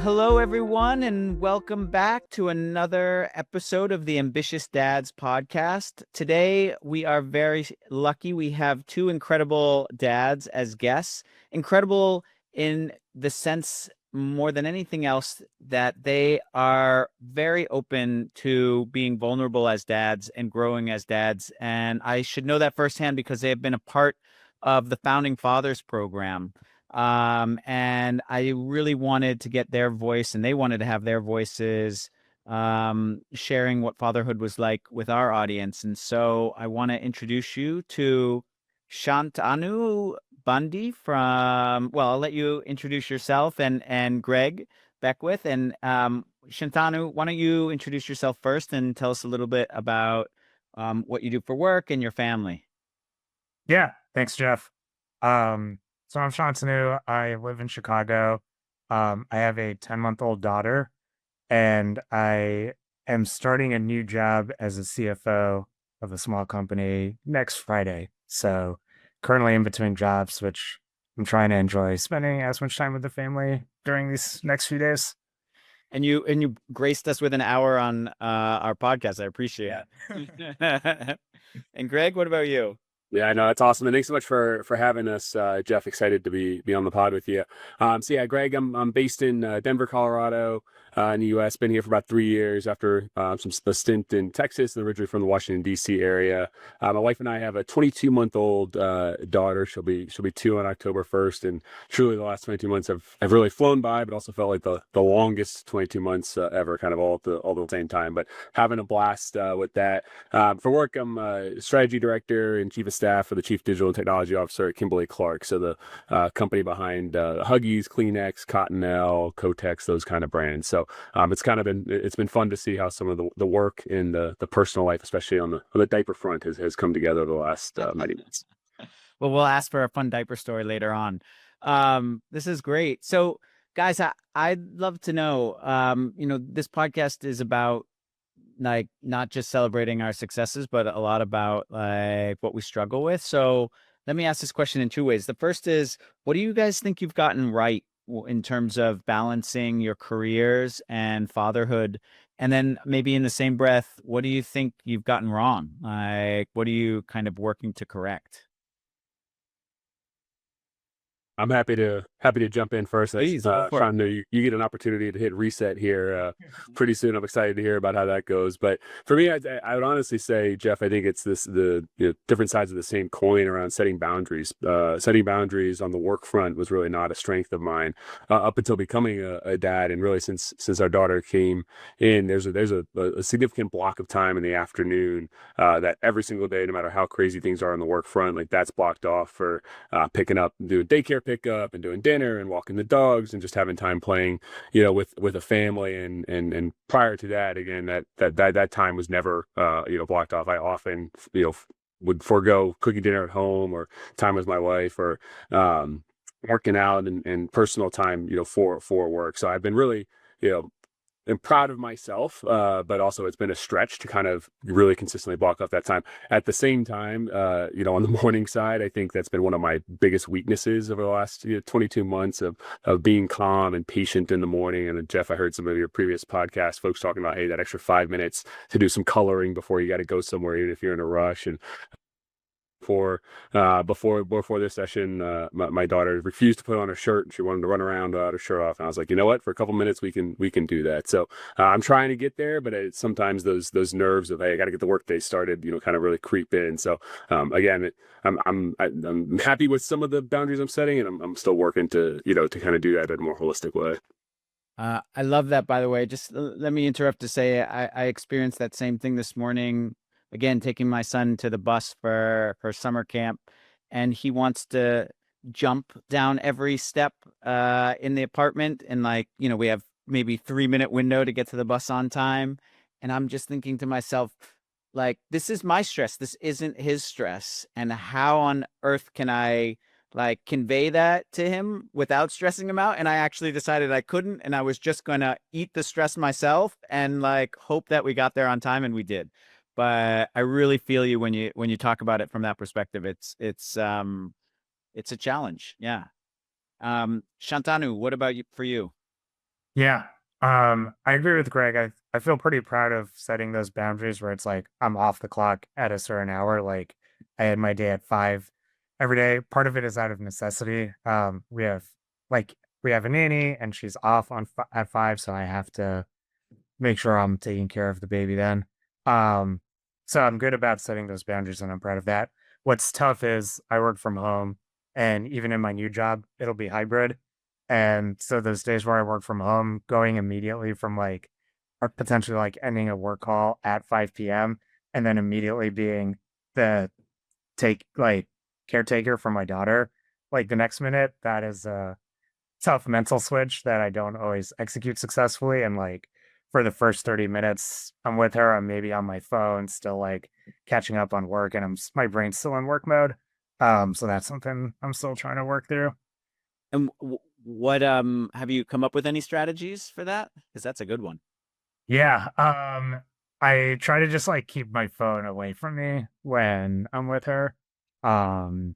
Hello, everyone, and welcome back to another episode of the Ambitious Dads podcast. Today, we are very lucky. We have two incredible dads as guests. Incredible in the sense, more than anything else, that they are very open to being vulnerable as dads and growing as dads. And I should know that firsthand because they have been a part of the Founding Fathers program. And I really wanted to get their voice, and they wanted to have their voices sharing what fatherhood was like with our audience. And so I want to introduce you to Shantanu well, I'll let you introduce yourself, and Greg Beckwith. And Shantanu, why don't you introduce yourself first and tell us a little bit about what you do for work and your family? Yeah, thanks, Jeff. So I'm Shantanu. I live in Chicago. I have a 10-month-old daughter, and I am starting a new job as a CFO of a small company next Friday. So currently in between jobs, which I'm trying to enjoy spending as much time with the family during these next few days. And you graced us with an hour on our podcast. I appreciate it. And Greg, what about you? Yeah, I know that's awesome, and thanks so much for having us, Jeff. Excited to be on the pod with you. So yeah, Greg, I'm based in Denver, Colorado, in the U.S. Been here for about 3 years after a stint in Texas, and originally from the Washington D.C. area. My wife and I have a 22-month-old daughter. She'll be 2 on October 1st, and truly the last 22 months have really flown by, but also felt like the longest 22 months ever, kind of all at the same time. But having a blast with that. For work, I'm a strategy director and chief of staff for the chief digital and technology officer at Kimberly-Clark. So the company behind Huggies, Kleenex, Cottonelle, Kotex, those kind of brands. So it's been fun to see how some of the work in the personal life, especially on the diaper front, has come together over the last many months. Well, we'll ask for a fun diaper story later on. This is great. So, guys, I'd love to know. This podcast is about like not just celebrating our successes, but a lot about like what we struggle with. So let me ask this question in two ways. The first is, what do you guys think you've gotten right in terms of balancing your careers and fatherhood? And then maybe in the same breath, what do you think you've gotten wrong? Like, what are you kind of working to correct? I'm happy to jump in first. Please go for it. Sean, you get an opportunity to hit reset here pretty soon. I'm excited to hear about how that goes. But for me, I would honestly say, Jeff, I think it's the different sides of the same coin around setting boundaries. Setting boundaries on the work front was really not a strength of mine up until becoming a dad, and really since our daughter came in, there's a significant block of time in the afternoon that every single day, no matter how crazy things are on the work front, like that's blocked off for picking up, doing daycare pickup and doing dinner and walking the dogs and just having time playing, with a family. And prior to that, again, that time was never, blocked off. I often, would forego cooking dinner at home or time with my wife or, working out and personal time, for work. So I've been really, am proud of myself, but also it's been a stretch to kind of really consistently block off that time. At the same time, on the morning side, I think that's been one of my biggest weaknesses over the last 22 months of being calm and patient in the morning. And then, Jeff, I heard some of your previous podcasts, folks talking about, hey, that extra 5 minutes to do some coloring before you got to go somewhere, even if you're in a rush. And before this session, my daughter refused to put on her shirt. She wanted to run around without her shirt off, and I was like, you know what? For a couple minutes, we can do that. So I'm trying to get there, but sometimes those nerves of, hey, I got to get the workday started, kind of really creep in. So again, I'm happy with some of the boundaries I'm setting, and I'm still working to kind of do that in a more holistic way. I love that, by the way. Just let me interrupt to say I experienced that same thing this morning. Again, taking my son to the bus for summer camp, and he wants to jump down every step in the apartment. And we have maybe 3-minute window to get to the bus on time. And I'm just thinking to myself, like, this is my stress. This isn't his stress. And how on earth can I like convey that to him without stressing him out? And I actually decided I couldn't, and I was just gonna eat the stress myself and like hope that we got there on time, and we did. But I really feel you when you talk about it from that perspective. It's a challenge. Yeah. Shantanu, what about you for you? Yeah. I agree with Greg. I feel pretty proud of setting those boundaries where it's like I'm off the clock at a certain hour. Like I had my day at 5 every day. Part of it is out of necessity. Like we have a nanny and she's off at 5, so I have to make sure I'm taking care of the baby then. Um, so I'm good about setting those boundaries and I'm proud of that. What's tough is I work from home and even in my new job, it'll be hybrid. And so those days where I work from home, going immediately from like or potentially like ending a work call at 5 p.m. and then immediately being the take like caretaker for my daughter, like the next minute, that is a tough mental switch that I don't always execute successfully. And like for the first 30 minutes I'm with her, I'm maybe on my phone, still like catching up on work and my brain's still in work mode. So that's something I'm still trying to work through. And what have you come up with any strategies for that? Because that's a good one. Yeah. I try to just like keep my phone away from me when I'm with her. Um,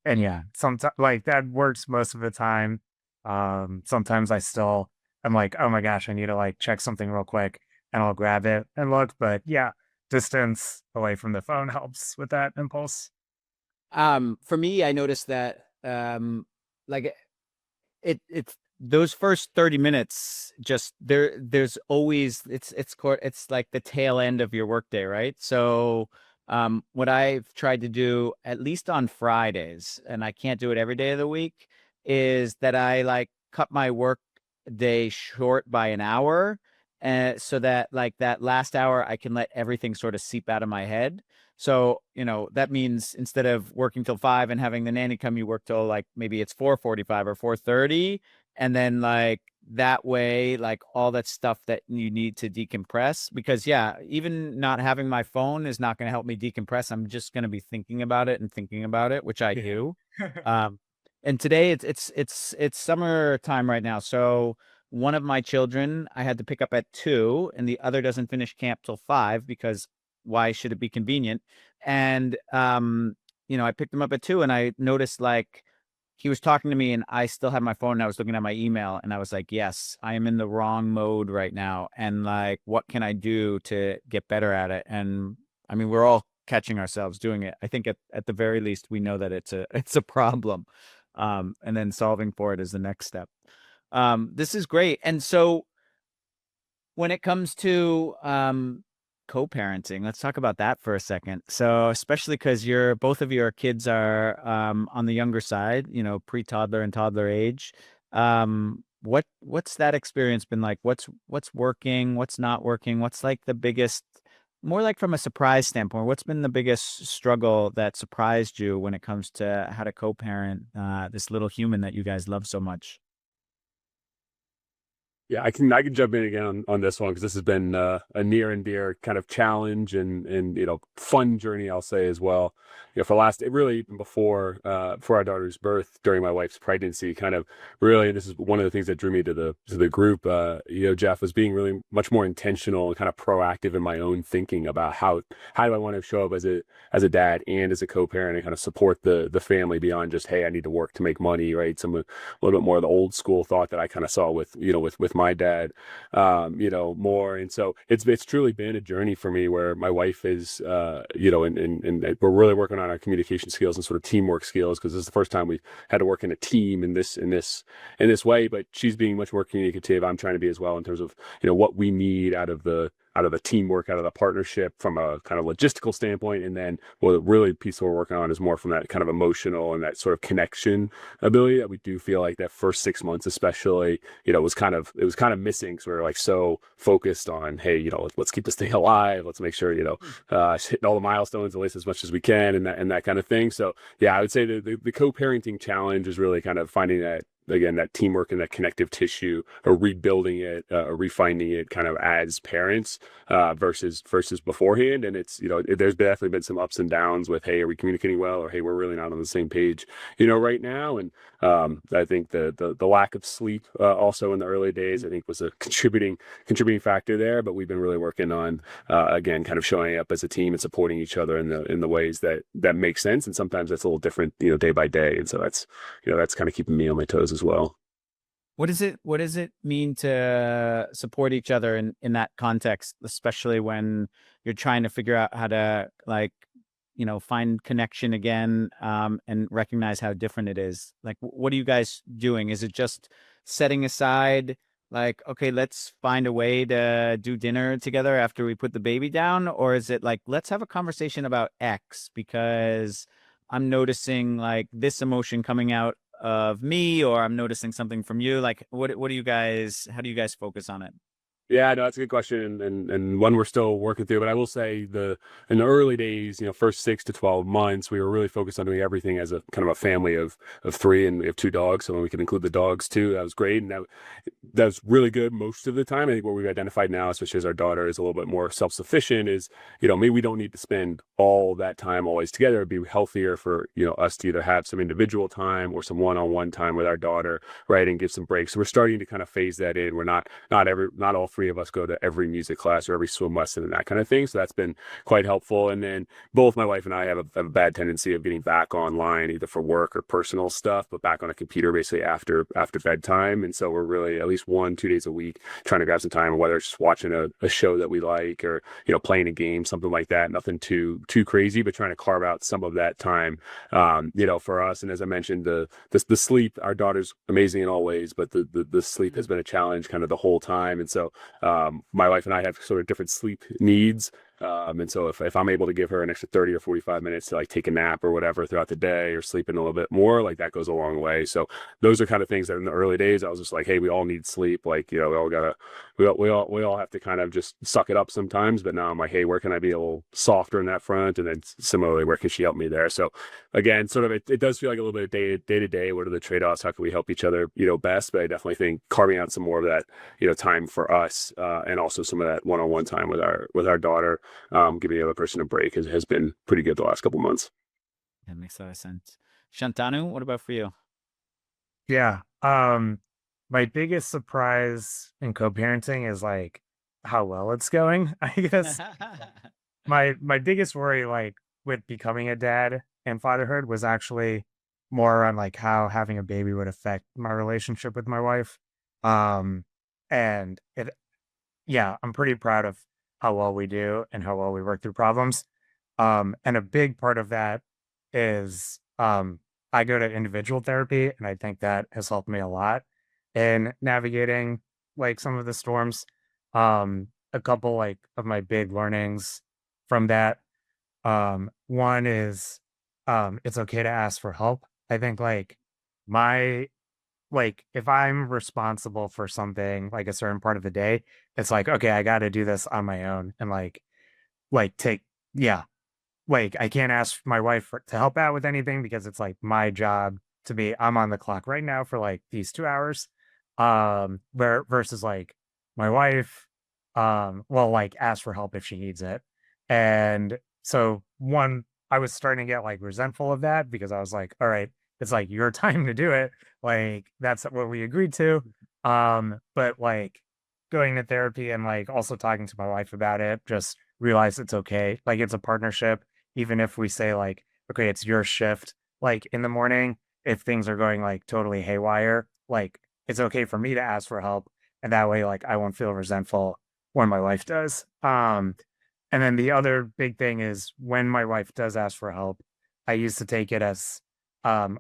and yeah, sometimes like that works most of the time. Sometimes I'm like, oh my gosh, I need to like check something real quick and I'll grab it and look. But yeah, distance away from the phone helps with that impulse. For me, I noticed that like it's those first 30 minutes just there's always it's like the tail end of your workday, right? So what I've tried to do at least on Fridays, and I can't do it every day of the week, is that I like cut my work day short by an hour, and so that like that last hour I can let everything sort of seep out of my head. So, that means instead of working till 5 and having the nanny come, you work till like maybe it's 4:45 or 4:30. And then like that way, like all that stuff that you need to decompress, because yeah, even not having my phone is not going to help me decompress. I'm just going to be thinking about it and thinking about it, which I Yeah. do. Um, and today it's summertime right now. So one of my children I had to pick up at 2 and the other doesn't finish camp till 5 because why should it be convenient? And I picked him up at 2 and I noticed like he was talking to me and I still had my phone and I was looking at my email and I was like, yes, I am in the wrong mode right now. And like, what can I do to get better at it? And I mean, we're all catching ourselves doing it. I think at the very least, we know that it's a problem. And then solving for it is the next step. This is great. And so when it comes to co-parenting, let's talk about that for a second. So, especially because both of your kids are on the younger side, pre-toddler and toddler age. What's that experience been like? What's working? What's not working? What's like the biggest, more like from a surprise standpoint, what's been the biggest struggle that surprised you when it comes to how to co-parent this little human that you guys love so much? Yeah, I can jump in again on this one because this has been a near and dear kind of challenge and fun journey, I'll say as well. For last really even before our daughter's birth, during my wife's pregnancy, kind of really, and this is one of the things that drew me to the group. Jeff, was being really much more intentional and kind of proactive in my own thinking about how do I want to show up as a dad and as a co-parent and kind of support the family beyond just, hey, I need to work to make money, right? A little bit more of the old school thought that I kind of saw with my dad, more. And so it's truly been a journey for me where my wife is, and we're really working on our communication skills and sort of teamwork skills because this is the first time we've had to work in a team in this way. But she's being much more communicative. I'm trying to be as well in terms of what we need out of the teamwork, out of the partnership from a kind of logistical standpoint. And then the really piece we're working on is more from that kind of emotional and that sort of connection ability that we do feel like that first 6 months, especially, it was kind of missing. So we were like so focused on, hey, let's keep this thing alive. Let's make sure, hitting all the milestones at least as much as we can and that kind of thing. So yeah, I would say the co-parenting challenge is really kind of finding that, again, that teamwork and that connective tissue, or rebuilding it, or refining it kind of as parents, versus beforehand. And it's, there's definitely been some ups and downs with, hey, are we communicating well, or hey, we're really not on the same page, right now. And I think the lack of sleep, also in the early days, I think was a contributing factor there. But we've been really working on, again, kind of showing up as a team and supporting each other in the ways that make sense. And sometimes that's a little different, day by day. And so that's kind of keeping me on my toes as well. What does it mean to support each other in that context, especially when you're trying to figure out how to like, find connection again, and recognize how different it is? Like, what are you guys doing? Is it just setting aside, like, okay, let's find a way to do dinner together after we put the baby down? Or is it like, let's have a conversation about X because I'm noticing like this emotion coming out of me, or I'm noticing something from you? Like, what do you guys, how do you guys focus on it? Yeah, no, that's a good question, and one we're still working through. But I will say in the early days, first 6 to 12 months, we were really focused on doing everything as a kind of a family of three, and we have two dogs, so we can include the dogs too. That was great, and that's really good most of the time. I think what we've identified now, especially as our daughter is a little bit more self-sufficient, is maybe we don't need to spend all that time always together. It'd be healthier for us to either have some individual time or some one-on-one time with our daughter, right, and give some breaks. So we're starting to kind of phase that in. We're not all three of us go to every music class or every swim lesson and that kind of thing. So that's been quite helpful. And then both my wife and I have a bad tendency of getting back online either for work or personal stuff, but back on a computer basically after bedtime. And so we're really at least 1-2 days a week trying to grab some time, whether it's just watching a show that we like or playing a game, something like that. Nothing too crazy, but trying to carve out some of that time, for us. And as I mentioned, the sleep, our daughter's amazing in all ways, but the sleep has been a challenge kind of the whole time. And so my wife and I have sort of different sleep needs. And so if I'm able to give her an extra 30 or 45 minutes to like take a nap or whatever throughout the day or sleep in a little bit more, like that goes a long way. So those are kind of things that in the early days, I was just like, hey, we all need sleep. Like, we all have to kind of just suck it up sometimes. But now I'm like, hey, where can I be a little softer in that front? And then similarly, where can she help me there? So again, sort of it does feel like a little bit of day to day. What are the trade-offs? How can we help each other, best? But I definitely think carving out some more of that, time for us, and also some of that one-on-one time with our daughter, giving the other person a break has been pretty good the last couple months. That makes a lot of sense. Shantanu, what about for you? Yeah. My biggest surprise in co-parenting is like how well it's going. I guess my biggest worry, like with becoming a dad and fatherhood, was actually more on like how having a baby would affect my relationship with my wife. Um, and it, yeah, I'm pretty proud of how well we do and how well we work through problems. And a big part of that is I go to individual therapy, and I think that has helped me a lot in navigating like some of the storms. A couple like of my big learnings from that. One is it's okay to ask for help. I think my if I'm responsible for something like a certain part of the day, it's like, okay, I got to do this on my own and take, yeah, I can't ask my wife to help out with anything because it's like my job to be, I'm on the clock right now for like these 2 hours. Versus like my wife, will like ask for help if she needs it. And so I was starting to get like resentful of that because I was like, all right, it's like your time to do it. Like that's what we agreed to. But like going to therapy and like also talking to my wife about it, just realize it's okay. Like it's a partnership, even if we say like, okay, it's your shift, like in the morning, if things are going like totally haywire, like it's okay for me to ask for help. And that way, like I won't feel resentful when my wife does. And then the other big thing is when my wife does ask for help, I used to take it as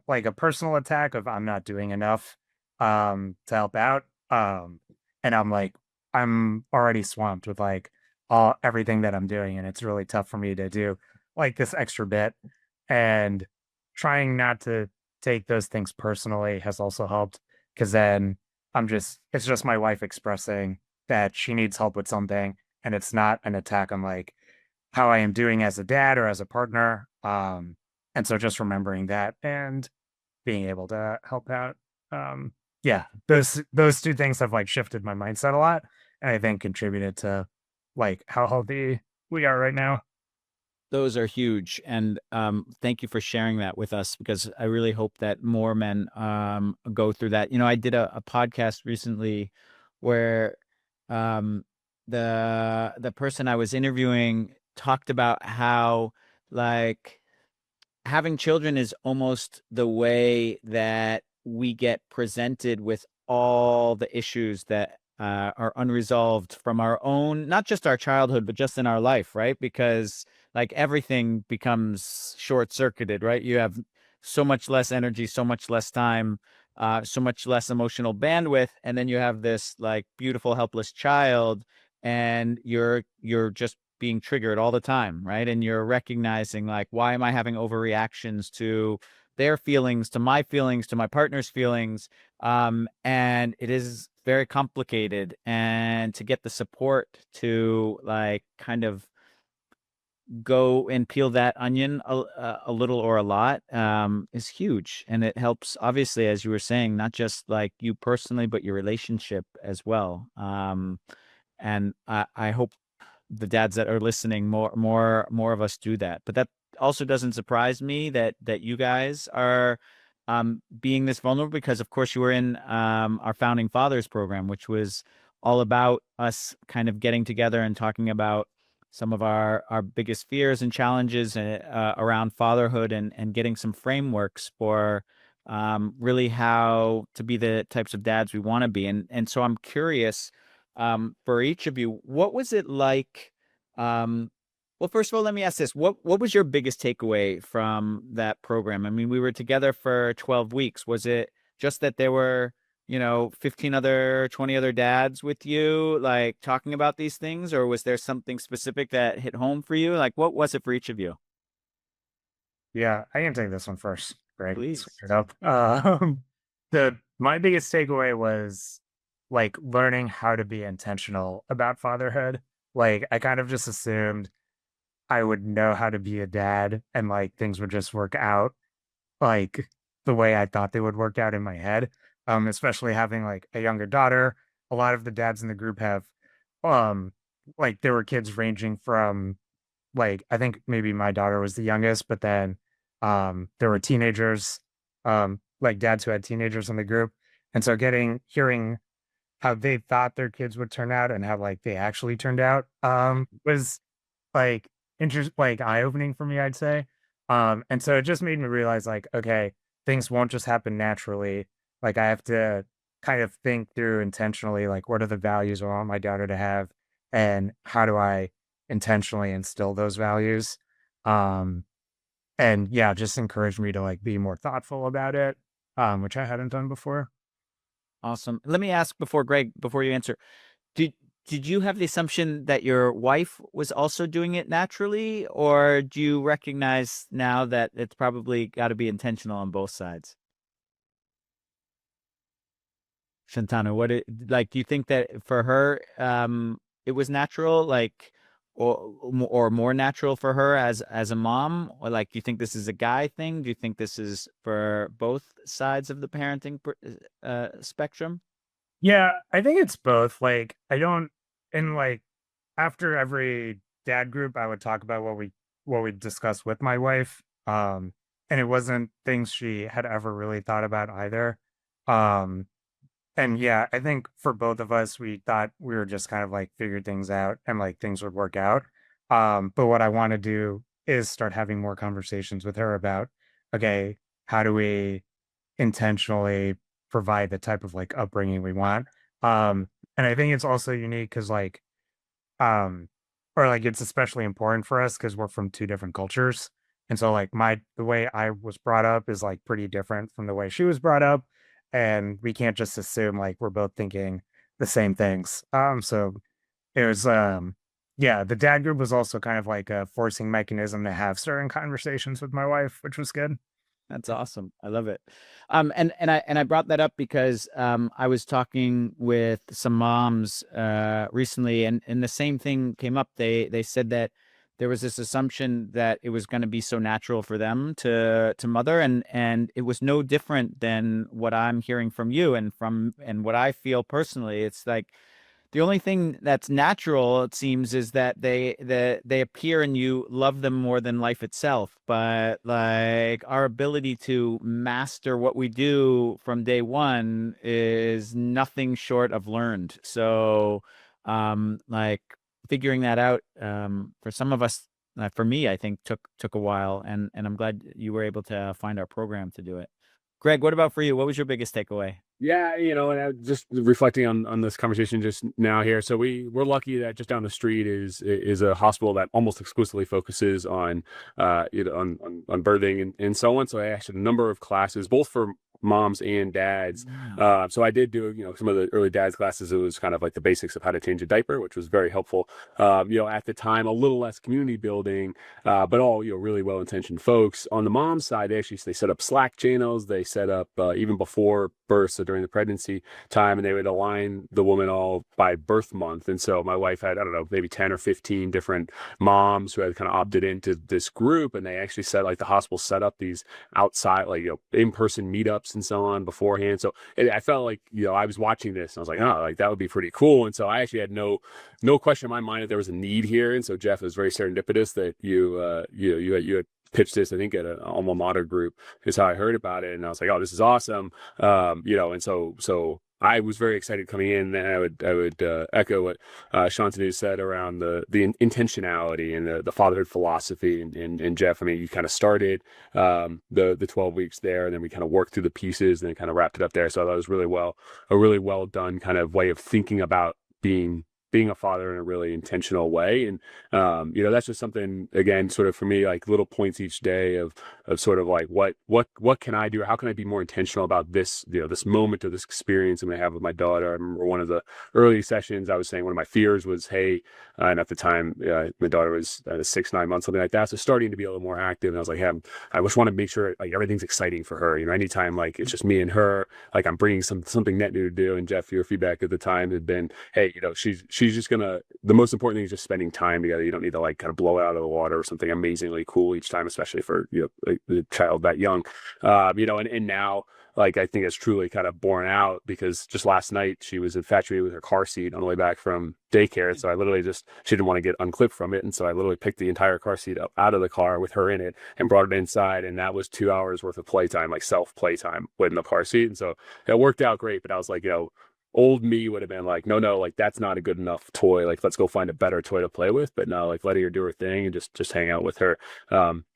like a personal attack of I'm not doing enough to help out. And I'm like, I'm already swamped with like all everything that I'm doing, and it's really tough for me to do like this extra bit. And trying not to take those things personally has also helped because then it's just my wife expressing that she needs help with something, and it's not an attack on like how I am doing as a dad or as a partner. And so just remembering that and being able to help out. Yeah, those two things have like shifted my mindset a lot, and I think contributed to like how healthy we are right now. Those are huge. And thank you for sharing that with us, because I really hope that more men go through that. I did a podcast recently where um, the person I was interviewing talked about how like having children is almost the way that we get presented with all the issues that are unresolved from our own, not just our childhood, but just in our life, right? Because like everything becomes short circuited, right? You have so much less energy, so much less time, so much less emotional bandwidth, and then you have this like beautiful, helpless child, and you're just being triggered all the time, right? And you're recognizing like, why am I having overreactions to their feelings, to my partner's feelings? And it is very complicated. And to get the support to like kind of go and peel that onion a little or a lot is huge. And it helps, obviously, as you were saying, not just like you personally, but your relationship as well. And I hope the dads that are listening, more of us do that. But that also doesn't surprise me that you guys are being this vulnerable, because of course you were in our founding fathers program, which was all about us kind of getting together and talking about some of our biggest fears and challenges around fatherhood, and getting some frameworks for really how to be the types of dads we want to be. And so I'm curious, for each of you, what was it like? Well, first of all, let me ask this. What was your biggest takeaway from that program? I mean, we were together for 12 weeks. Was it just that there were, 15 other, 20 other dads with you, like talking about these things, or was there something specific that hit home for you? Like, what was it for each of you? Yeah, I can take this one first, Greg. Switch Please. it up. The my biggest takeaway was like learning how to be intentional about fatherhood. Like I kind of just assumed I would know how to be a dad and like things would just work out like the way I thought they would work out in my head. Especially having like a younger daughter. A lot of the dads in the group have um like there were kids ranging from like I think maybe my daughter was the youngest, but then there were teenagers, like dads who had teenagers in the group. And so hearing how they thought their kids would turn out and how like they actually turned out was like like eye-opening for me, I'd say. And so it just made me realize like, okay, things won't just happen naturally. Like I have to kind of think through intentionally, like what are the values I want my daughter to have and how do I intentionally instill those values? Um, and yeah, just encouraged me to like be more thoughtful about it, which I hadn't done before. Awesome. Let me ask before you answer, did did you have the assumption that your wife was also doing it naturally, or do you recognize now that it's probably got to be intentional on both sides? Shantanu, like, do you think that for her, it was natural, like, or more natural for her as a mom, or like, do you think this is a guy thing? Do you think this is for both sides of the parenting spectrum? Yeah, I think it's both. Like I don't and like after every dad group, I would talk about what we discussed with my wife. And it wasn't things she had ever really thought about either. Um, and yeah, I think for both of us, we thought we were just kind of like figured things out and like things would work out. But what I want to do is start having more conversations with her about, okay, how do we intentionally provide the type of like upbringing we want? And I think it's also unique because um, or like it's especially important for us because we're from two different cultures. And so like the way I was brought up is like pretty different from the way she was brought up. And we can't just assume like we're both thinking the same things. So it was yeah, the dad group was also kind of like a forcing mechanism to have certain conversations with my wife, which was good. That's awesome. I love it. And I brought that up because I was talking with some moms recently, and the same thing came up. They said that there was this assumption that it was going to be so natural for them to mother, and it was no different than what I'm hearing from you and what I feel personally. It's like the only thing that's natural, it seems, is that they appear and you love them more than life itself. But like our ability to master what we do from day one is nothing short of learned. So, like figuring that out, for some of us, for me, I think took a while, and I'm glad you were able to find our program to do it. Greg, what about for you? What was your biggest takeaway? Yeah, and I just reflecting on this conversation just now here. So we're lucky that just down the street is a hospital that almost exclusively focuses on on birthing and so on. So I actually had a number of classes, both for moms and dads. Yeah. So I did do some of the early dads classes. It was kind of like the basics of how to change a diaper, which was very helpful. At the time, a little less community building, but all really well intentioned folks. On the mom side, they set up Slack channels. They set up even before birth, so during the pregnancy time, and they would align the woman all by birth month. And so my wife had, I don't know, maybe 10 or 15 different moms who had kind of opted into this group, and they actually set, like, the hospital set up these outside, like, in-person meetups and so on beforehand. So I felt like I was watching this and I was like, oh, like that would be pretty cool. And so I actually had no question in my mind that there was a need here. And so Jeff, it was very serendipitous that you had pitched this, I think, at an alma mater group is how I heard about it. And I was like, oh, this is awesome. And so I was very excited coming in, and I would echo what Shantanu said around the intentionality and the fatherhood philosophy. And Jeff, I mean, you kind of started the 12 weeks there, and then we kind of worked through the pieces, and then kind of wrapped it up there. So that was a really well done kind of way of thinking about being a father in a really intentional way. And that's just something, again, sort of for me, like little points each day of sort of like what can I do, or how can I be more intentional about this this moment or this experience I'm going to have with my daughter. I remember one of the early sessions I was saying one of my fears was, hey, and at the time my daughter was 6-9 months, something like that, so starting to be a little more active. And I was like, hey, I just want to make sure like everything's exciting for her. Anytime like it's just me and her, like I'm bringing something net new to do. And Jeff, your feedback at the time had been, hey, she's just gonna, the most important thing is just spending time together. You don't need to like kind of blow it out of the water or something amazingly cool each time, especially for like the child that young. And now, like, I think it's truly kind of borne out, because just last night she was infatuated with her car seat on the way back from daycare. So I literally she didn't want to get unclipped from it, and so I literally picked the entire car seat up out of the car with her in it and brought it inside, and that was 2 hours worth of playtime, like self playtime with the car seat. And so it worked out great. But I was like, old me would have been like, no, like that's not a good enough toy. Like, let's go find a better toy to play with. But no, like letting her do her thing and just hang out with her.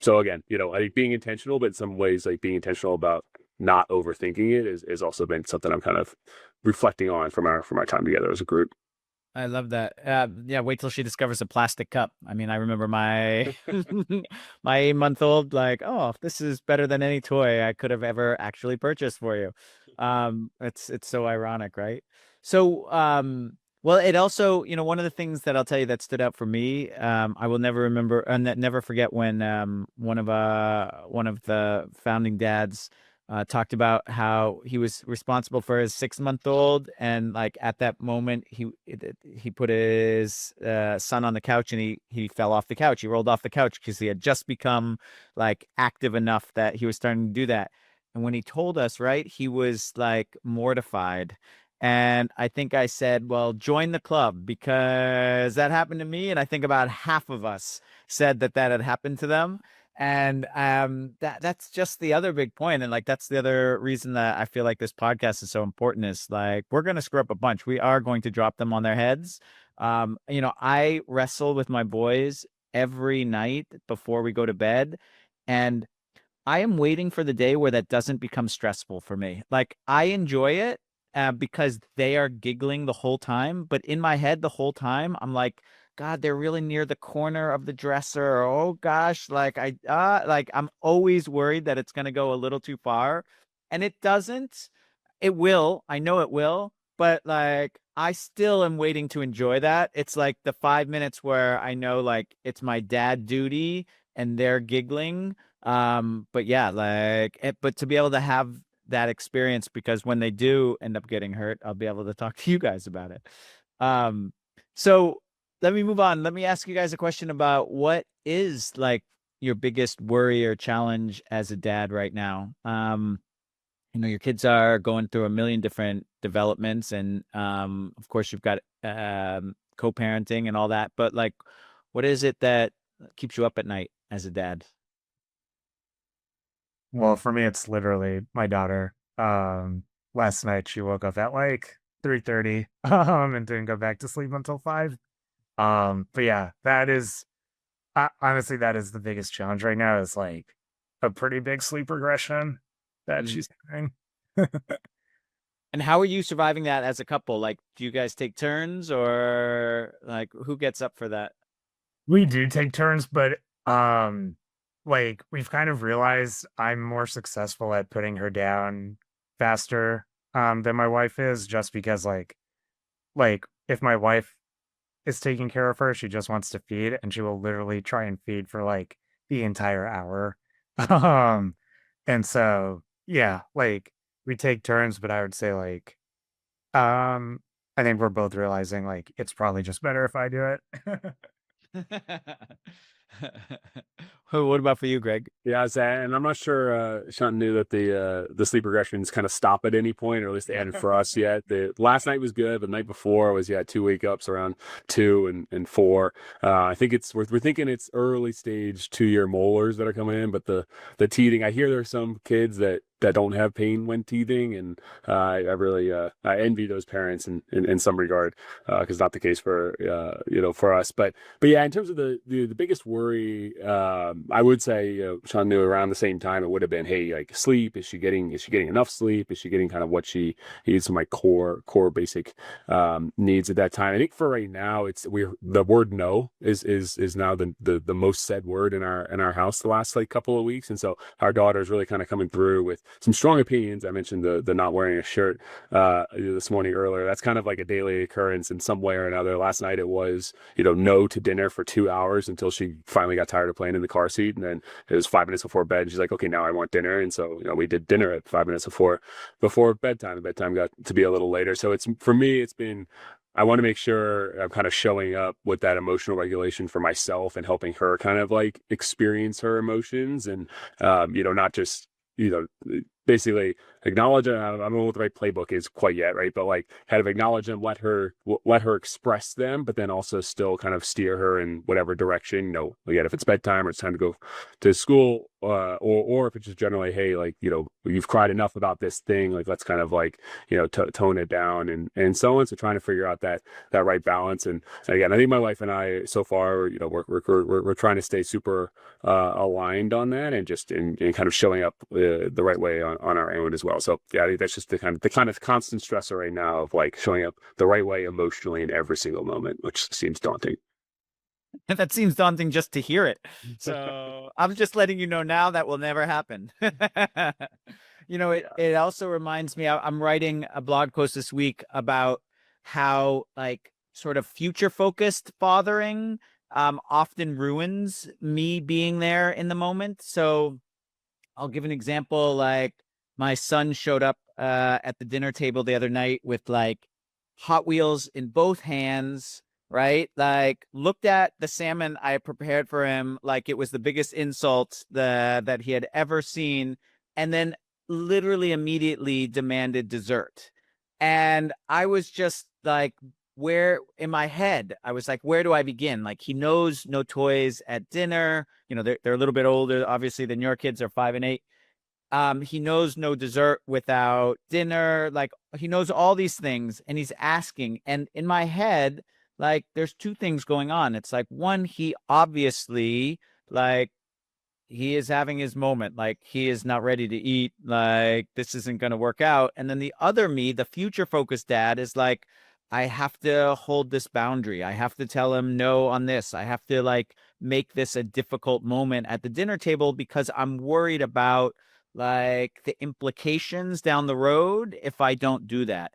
So again, I think being intentional, but in some ways, like being intentional about not overthinking it is also been something I'm kind of reflecting on from our time together as a group. I love that. Yeah, wait till she discovers a plastic cup. I mean, I remember my my 8-month-old like, oh, this is better than any toy I could have ever actually purchased for you. It's so ironic, right? So, well, it also, one of the things that I'll tell you that stood out for me, I will never remember and never forget when one of the founding dads talked about how he was responsible for his 6-month-old, and like at that moment he put his son on the couch, and he fell off the couch. He rolled off the couch because he had just become like active enough that he was starting to do that. And when he told us, right, he was like mortified. And I think I said, well, join the club, because that happened to me, and I think about half of us said that had happened to them. And that's just the other big point. And like that's the other reason that I feel like this podcast is so important, is like we're gonna screw up a bunch. We are going to drop them on their heads. I wrestle with my boys every night before we go to bed. And I am waiting for the day where that doesn't become stressful for me. Like I enjoy it because they are giggling the whole time, but in my head the whole time I'm like, God, they're really near the corner of the dresser. Or, oh gosh, like I'm always worried that it's gonna go a little too far, and it doesn't. It will. I know it will, but like I still am waiting to enjoy that. It's like the 5 minutes where I know like it's my dad duty and they're giggling. But yeah, but to be able to have that experience, because when they do end up getting hurt, I'll be able to talk to you guys about it. So let me move on. Let me ask you guys a question about what is like your biggest worry or challenge as a dad right now. Your kids are going through a million different developments, and of course you've got co-parenting and all that, but like what is it that keeps you up at night as a dad? Well, for me, it's literally my daughter. Last night she woke up at like 3:30, and didn't go back to sleep until 5. But yeah, honestly, that is the biggest challenge right now, is like a pretty big sleep regression. that Mhm. she's having. And how are you surviving that as a couple? Like, do you guys take turns, or like who gets up for that? We do take turns, but like we've kind of realized I'm more successful at putting her down faster than my wife is, just because like if my wife is taking care of her, she just wants to feed and she will literally try and feed for like the entire hour. Um and so yeah, like we take turns, but I would say like um I think we're both realizing like it's probably just better if I do it. What about for you, Greg? Yeah, and I'm not sure Sean knew that the sleep regressions kind of stop at any point, or at least they hadn't for us yet. The last night was good, but the night before was two wake ups around 2 and 4. I think we're thinking it's early stage 2 year molars that are coming in, but the teething. I hear there's some kids that don't have pain when teething, and I really I envy those parents in some regard, because not the case for for us. But yeah, in terms of the biggest worry, I would say Sean knew around the same time it would have been, hey, like sleep. Is she getting enough sleep? Is she getting kind of what she needs, some like core basic needs at that time? I think for right now, the word no is now the most said word in our house the last like couple of weeks, and so our daughter is really kind of coming through with some strong opinions. I mentioned the not wearing a shirt this morning earlier. That's kind of like a daily occurrence in some way or another. Last night it was no to dinner for 2 hours until she finally got tired of playing in the car seat. And then it was 5 minutes before bed. And she's like, okay, now I want dinner. And so, we did dinner at 5 minutes before bedtime. The bedtime got to be a little later. So for me, I want to make sure I'm kind of showing up with that emotional regulation for myself and helping her kind of like experience her emotions and, not just, basically acknowledge it. I don't know what the right playbook is quite yet, right? But like kind of acknowledge them, let her express them, but then also still kind of steer her in whatever direction. Again, if it's bedtime or it's time to go to school, or if it's just generally, hey, like you've cried enough about this thing, like let's kind of like tone it down and so on. So trying to figure out that right balance. And again, I think my wife and I so far, we're trying to stay super aligned on that and just in kind of showing up the right way on our own as well. So yeah, I think that's just the kind of constant stressor right now of like showing up the right way emotionally in every single moment, which seems daunting. That seems daunting just to hear it. So I'm just letting you know now that will never happen. It also reminds me, I'm writing a blog post this week about how like sort of future focused fathering often ruins me being there in the moment. So I'll give an example. Like my son showed up at the dinner table the other night with like Hot Wheels in both hands, right? Like looked at the salmon I prepared for him like it was the biggest insult that he had ever seen, and then literally immediately demanded dessert. And I was just like, where in my head, I was like, where do I begin? Like he knows no toys at dinner. They're a little bit older, obviously, than your kids are 5 and 8. He knows no dessert without dinner. Like he knows all these things and he's asking. And in my head, like there's two things going on. It's like one, he obviously like he is having his moment. Like he is not ready to eat. Like this isn't going to work out. And then the other me, the future focused dad, is like, I have to hold this boundary. I have to tell him no on this. I have to like make this a difficult moment at the dinner table because I'm worried about like the implications down the road if I don't do that.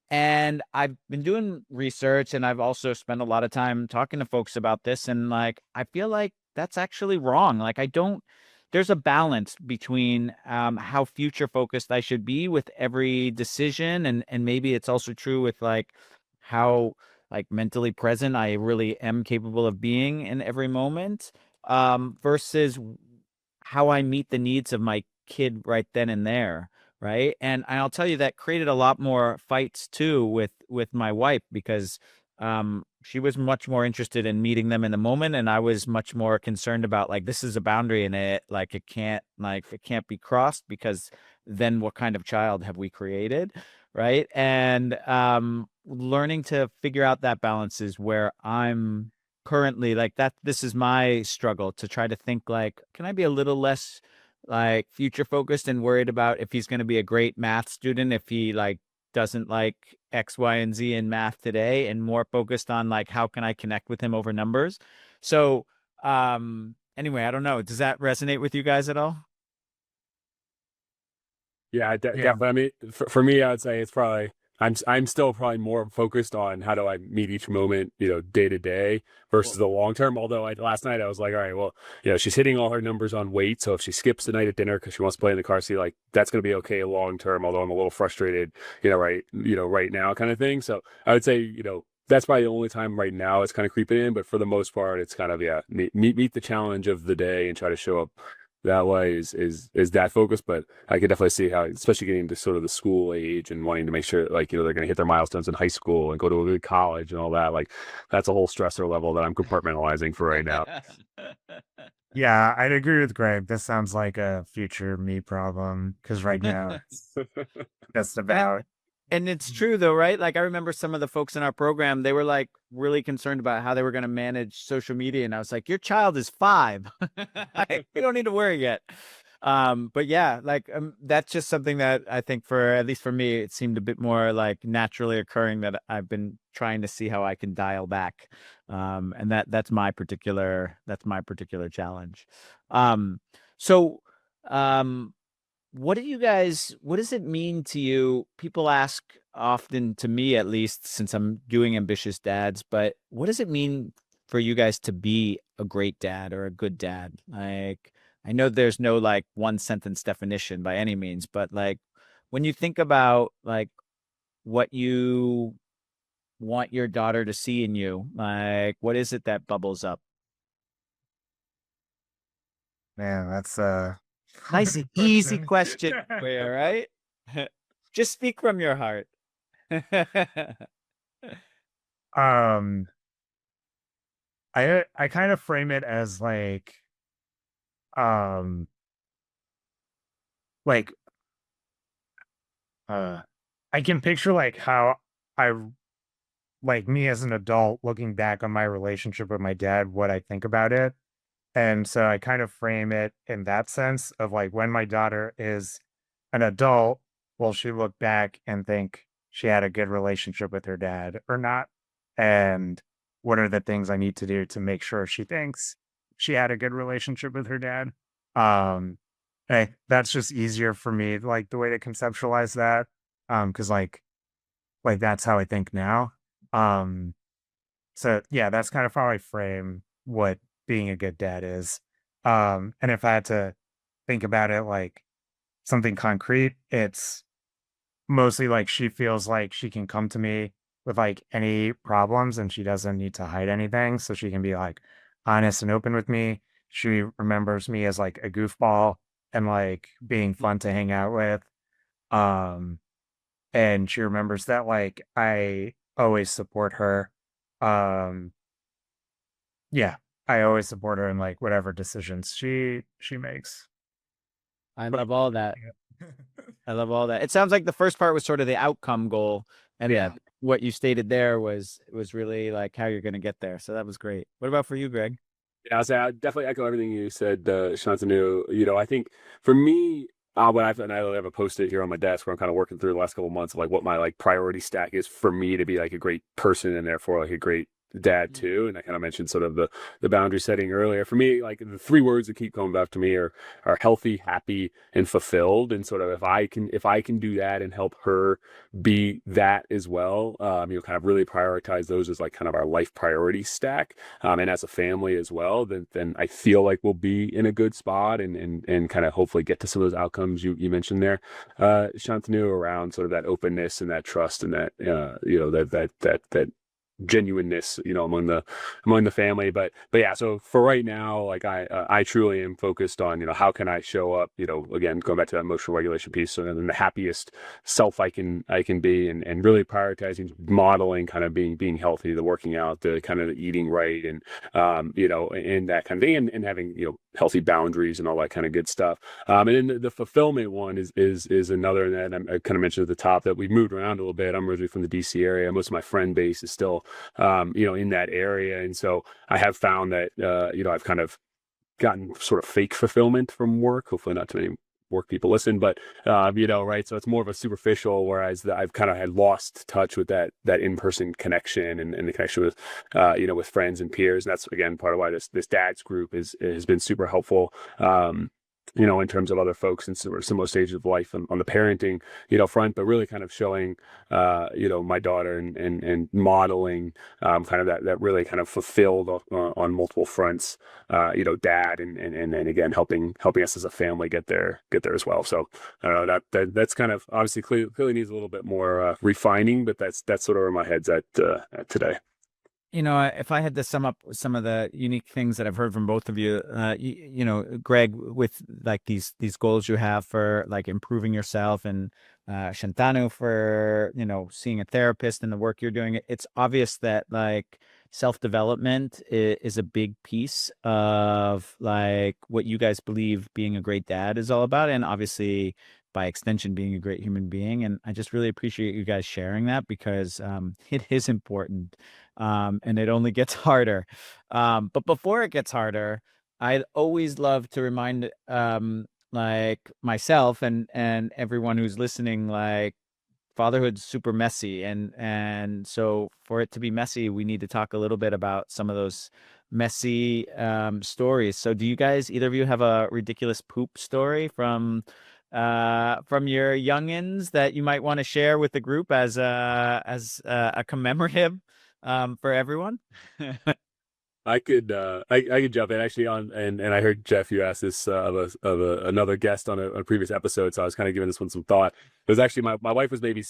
And I've been doing research and I've also spent a lot of time talking to folks about this. And like, I feel like that's actually wrong. Like, there's a balance between how future focused I should be with every decision. And maybe it's also true with like how like mentally present I really am capable of being in every moment, versus how I meet the needs of my kid right then and there. Right. And I'll tell you that created a lot more fights too with my wife because she was much more interested in meeting them in the moment, and I was much more concerned about like this is a boundary and it can't be crossed because then what kind of child have we created? Right. And learning to figure out that balance is where I'm currently like that. This is my struggle to try to think like, can I be a little less like future focused and worried about if he's going to be a great math student, if he like doesn't like X, Y, and Z in math today, and more focused on like how can I connect with him over numbers. So anyway, I don't know. Does that resonate with you guys at all? Yeah, Yeah. definitely. I mean, for me, I would say it's probably I'm still probably more focused on how do I meet each moment, day to day versus the long term. Although last night I was like, all right, well, she's hitting all her numbers on weight, so if she skips the night at dinner because she wants to play in the car seat, like that's going to be okay long term. Although I'm a little frustrated, right now, kind of thing. So I would say, that's probably the only time right now it's kind of creeping in. But for the most part, it's kind of meet the challenge of the day and try to show up that way is that focus. But I could definitely see how, especially getting to sort of the school age and wanting to make sure like they're going to hit their milestones in high school and go to a good college and all that, like that's a whole stressor level that I'm compartmentalizing for right now. Yeah, I'd agree with Greg. This sounds like a future me problem because right now it's just about. And it's true though, right? Like I remember some of the folks in our program, they were like really concerned about how they were going to manage social media. And I was like, your child is 5. You don't need to worry yet. But yeah, like that's just something that I think for, at least for me, it seemed a bit more like naturally occurring that I've been trying to see how I can dial back. And that's my particular challenge. Um, so, um, what does it mean to you? People ask often, to me at least, since I'm doing Ambitious Dads, but what does it mean for you guys to be a great dad or a good dad? Like, I know there's no like one sentence definition by any means, but like when you think about like what you want your daughter to see in you, like what is it that bubbles up? Man, that's a Nice, hard easy question. question for you, right? Just speak from your heart. um, I kind of frame it as um, like uh, I can picture like how I like me as an adult looking back on my relationship with my dad, what I think about it. And so I kind of frame it in that sense of like when my daughter is an adult, will she look back and think she had a good relationship with her dad or not? And what are the things I need to do to make sure she thinks she had a good relationship with her dad? Um, that's just easier for me, like the way to conceptualize that. Because like that's how I think now. Um, so yeah, that's kind of how I frame what being a good dad is. And if I had to think about it like something concrete, it's mostly like she feels like she can come to me with like any problems and she doesn't need to hide anything. So she can be like honest and open with me. She remembers me as like a goofball and like being fun to hang out with. Um, and she remembers that like I always support her. Um, Yeah, I always support her in, like, whatever decisions she makes. I But love all that. yeah. I love all that. It sounds like the first part was sort of the outcome goal, and Yeah. what you stated there was really like how you're going to get there. So that was great. What about for you, Greg? Yeah, I definitely echo everything you said, Shantanu. I think for me, and I have a post-it here on my desk where I'm kind of working through the last couple of months of like what my like priority stack is for me to be like a great person and therefore like a great dad too. And I kind of mentioned sort of the boundary setting earlier. For me, like the three words that keep coming back to me are healthy, happy, and fulfilled. And sort of if I can do that and help her be that as well, kind of really prioritize those as like kind of our life priority stack, and as a family as well, then I feel like we'll be in a good spot and kind of hopefully get to some of those outcomes you mentioned there, Shantanu, around sort of that openness and that trust and that that genuineness, among the family. But yeah, so for right now, like I truly am focused on, how can I show up, again, going back to that emotional regulation piece, so then the happiest self I can be, and really prioritizing modeling kind of being healthy, the working out, the kind of the eating right, and that kind of thing, and having, healthy boundaries and all that kind of good stuff. And then the fulfillment one is another that I kind of mentioned at the top, that we've moved around a little bit. I'm originally from the DC area. Most of my friend base is still in that area. And so I have found that, I've kind of gotten sort of fake fulfillment from work. Hopefully not too many work people listen, but right. So it's more of a superficial, whereas I've kind of had lost touch with that in-person connection and the connection with with friends and peers. And that's again part of why this dads group has been super helpful. In terms of other folks in similar stages of life on the parenting, front, but really kind of showing, my daughter and modeling, kind of that really kind of fulfilled on multiple fronts, dad and again, helping us as a family get there as well. So I don't know, that's kind of obviously clearly needs a little bit more, refining, but that's sort of where my head's at today. If I had to sum up some of the unique things that I've heard from both of you, Greg, with like these goals you have for like improving yourself, and Shantanu for, seeing a therapist and the work you're doing, it's obvious that like self-development is a big piece of like what you guys believe being a great dad is all about, and obviously by extension being a great human being. And I just really appreciate you guys sharing that, because it is important, and it only gets harder. But before it gets harder, I'd always love to remind like myself and everyone who's listening, like fatherhood's super messy, and so for it to be messy, we need to talk a little bit about some of those messy stories. So do you guys, either of you, have a ridiculous poop story from your youngins that you might want to share with the group as a commemorative for everyone? I could jump in actually and I heard Jeff, you asked this another guest on a previous episode, so I was kind of giving this one some thought. It was actually my wife was maybe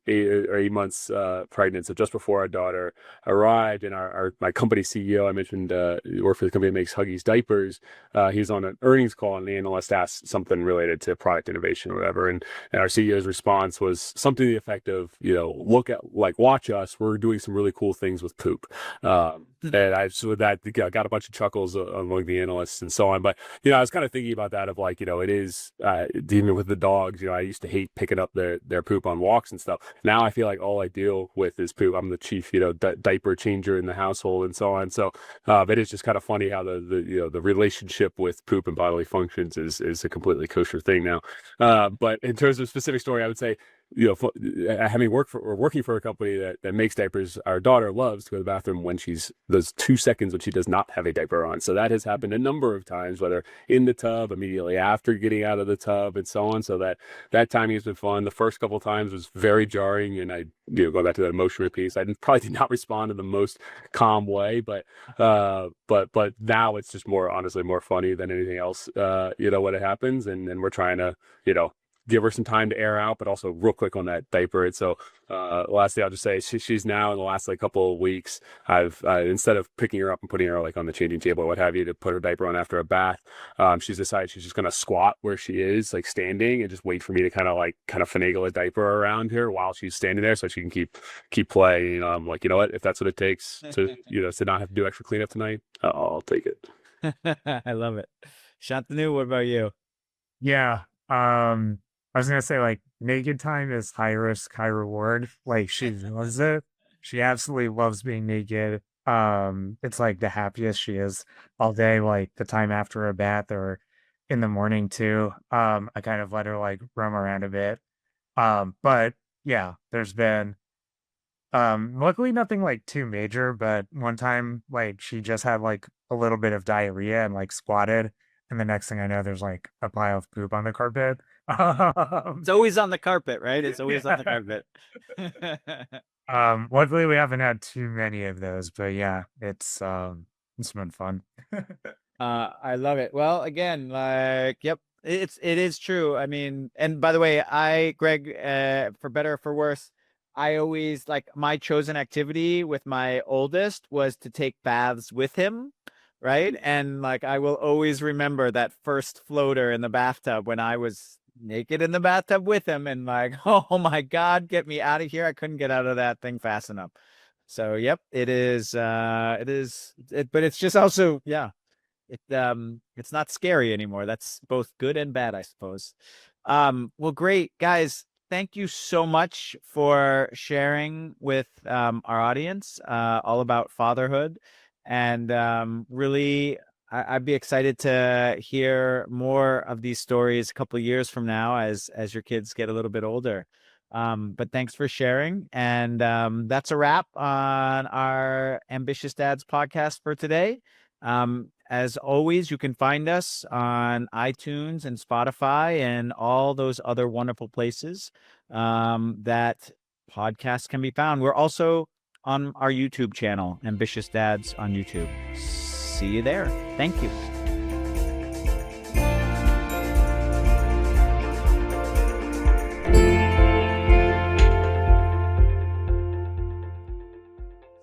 8 months pregnant, so just before our daughter arrived, and my company CEO, I mentioned, worked for the company that makes Huggies diapers. He was on an earnings call, and the analyst asked something related to product innovation or whatever, and our CEO's response was something to the effect of, watch us, we're doing some really cool things with poop. And I so that got a bunch of chuckles among the analysts and so on. But I was kind of thinking about that of like, it is dealing with the dogs. I used to hate picking up their poop on walks and stuff. Now I feel like all I deal with is poop. I'm the chief diaper changer in the household and so on. So it is just kind of funny how the relationship with poop and bodily functions is a completely kosher thing now. But in terms of specific story, I would say, having working for a company that makes diapers, our daughter loves to go to the bathroom when she's those 2 seconds when she does not have a diaper on. So that has happened a number of times, whether in the tub, immediately after getting out of the tub, and so on. So that timing has been fun. The first couple of times was very jarring, and I, going back to that emotional piece, I probably did not respond in the most calm way, but now it's just honestly more funny than anything else. When it happens, and we're trying to, give her some time to air out, but also real quick on that diaper. And so, lastly, I'll just say she's now in the last couple of weeks, I've instead of picking her up and putting her on the changing table or what have you to put her diaper on after a bath, she's decided she's just going to squat where she is, like standing, and just wait for me to kind of finagle a diaper around her while she's standing there, so she can keep playing. I'm like, you know what, if that's what it takes to to not have to do extra cleanup tonight, I'll take it. I love it. Shantanu, what about you? Yeah. I was gonna say, like, naked time is high risk, high reward. Like, she loves it. She absolutely loves being naked. It's like the happiest she is all day, like the time after a bath or in the morning too. I kind of let her like roam around a bit. But yeah, there's been luckily nothing like too major, but one time like she just had like a little bit of diarrhea and like squatted, and the next thing I know, there's like a pile of poop on the carpet. It's always on the carpet, right? It's always on the carpet. Luckily we haven't had too many of those, but yeah, it's been fun. I love it. Well, again, like, yep, it is true. I mean, and by the way, Greg, for better or for worse, I always like my chosen activity with my oldest was to take baths with him, right? And like I will always remember that first floater in the bathtub when I was naked in the bathtub with him, and like, oh my God, get me out of here. I couldn't get out of that thing fast enough. So, yep, it is, but it's just also, yeah, it's not scary anymore. That's both good and bad, I suppose. Well, great guys, thank you so much for sharing with our audience all about fatherhood, and really I'd be excited to hear more of these stories a couple of years from now as your kids get a little bit older. But thanks for sharing. And that's a wrap on our Ambitious Dads podcast for today. As always, you can find us on iTunes and Spotify and all those other wonderful places that podcasts can be found. We're also on our YouTube channel, Ambitious Dads on YouTube. See you there. Thank you.